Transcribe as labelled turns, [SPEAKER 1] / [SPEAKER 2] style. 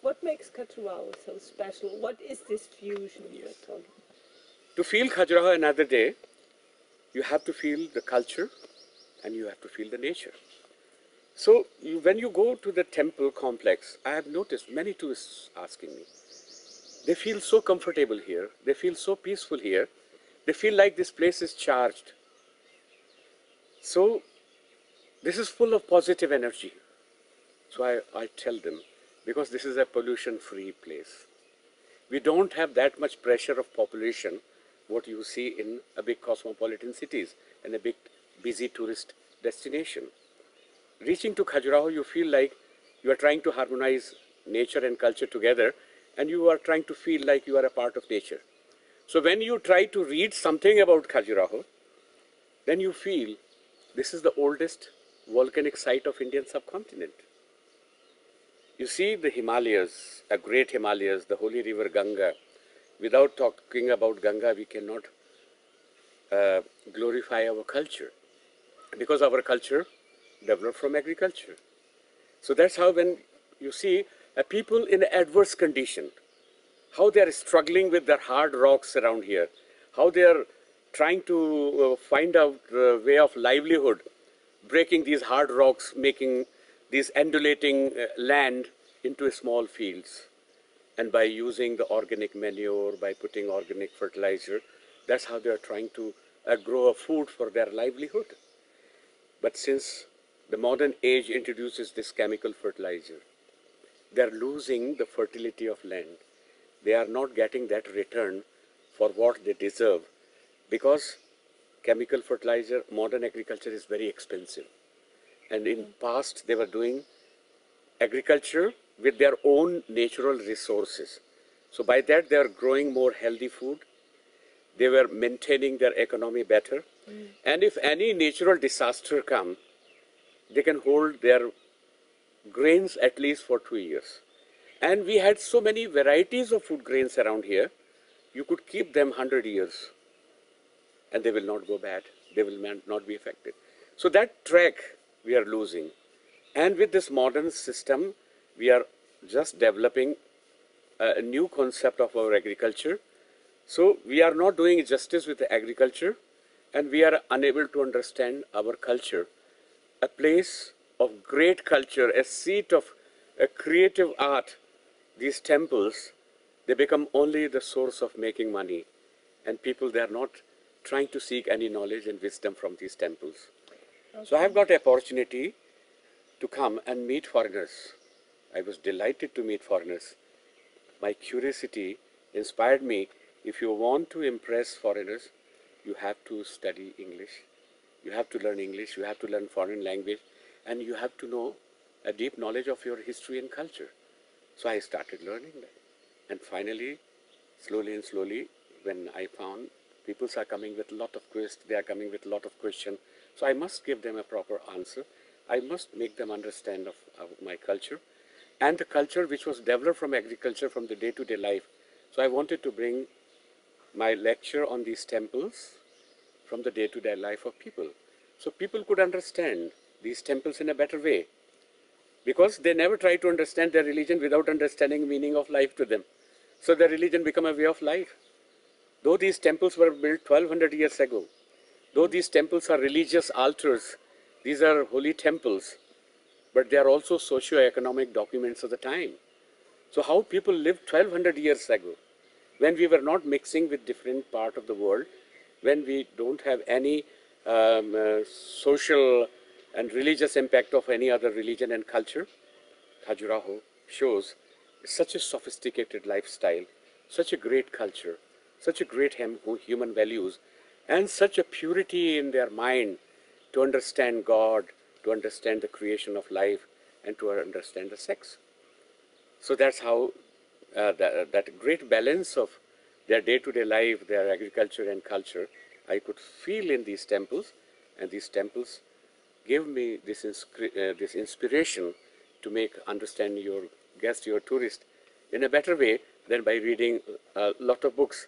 [SPEAKER 1] What makes Khajuraho so special? What is this fusion you're talking about?
[SPEAKER 2] To feel Khajuraho another day, you have to feel the culture and you have to feel the nature. So when you go to the temple complex, I have noticed many tourists asking me, they feel so comfortable here, they feel so peaceful here, they feel like this place is charged. So this is full of positive energy. So I tell them, because this is a pollution-free place. We don't have that much pressure of population, what you see in a big cosmopolitan cities and a big busy tourist destination. Reaching to Khajuraho, you feel like you are trying to harmonize nature and culture together, and you are trying to feel like you are a part of nature. So when you try to read something about Khajuraho, then you feel this is the oldest volcanic site of Indian subcontinent. You see the Himalayas, a great Himalayas, the holy river Ganga. Without talking about Ganga, we cannot glorify our culture, because our culture developed from agriculture. So that's how when you see a people in adverse condition, how they are struggling with their hard rocks around here, how they are trying to find out a way of livelihood, breaking these hard rocks, making these undulating land into small fields. And by using the organic manure, by putting organic fertilizer, that's how they are trying to grow a food for their livelihood. But since the modern age introduces this chemical fertilizer, they are losing the fertility of land. They are not getting that return for what they deserve, because chemical fertilizer, modern agriculture is very expensive. And in past, they were doing agriculture with their own natural resources. So by that, they are growing more healthy food. They were maintaining their economy better. And if any natural disaster comes, they can hold their grains at least for 2 years. And we had so many varieties of food grains around here, you could keep them 100 years and they will not go bad. They will not be affected. So that track we are losing. And with this modern system, we are just developing a new concept of our agriculture. So we are not doing justice with the agriculture, and we are unable to understand our culture. A place of great culture, a seat of a creative art, these temples, they become only the source of making money. And people, they are not trying to seek any knowledge and wisdom from these temples. Okay. So I have got an opportunity to come and meet foreigners. I was delighted to meet foreigners. My curiosity inspired me. If you want to impress foreigners, you have to study English. You have to learn English, you have to learn foreign language, and you have to know a deep knowledge of your history and culture. So I started learning that. And finally, slowly and slowly, when I found people are coming with a lot of questions, they are coming with a lot of questions, so I must give them a proper answer. I must make them understand of my culture, and the culture which was developed from agriculture, from the day-to-day life. So I wanted to bring my lecture on these temples from the day-to-day life of people. So people could understand these temples in a better way, because they never try to understand their religion without understanding the meaning of life to them. So their religion become a way of life. Though these temples were built 1200 years ago, though these temples are religious altars, these are holy temples, but they are also socio-economic documents of the time. So how people lived 1200 years ago, when we were not mixing with different parts of the world, when we don't have any social and religious impact of any other religion and culture, Khajuraho shows such a sophisticated lifestyle, such a great culture, such a great human values, and such a purity in their mind to understand God, to understand the creation of life, and to understand the sex. So that's how that great balance of their day-to-day life, their agriculture and culture, I could feel in these temples, and these temples gave me this inspiration to understand your guest, your tourist, in a better way than by reading a lot of books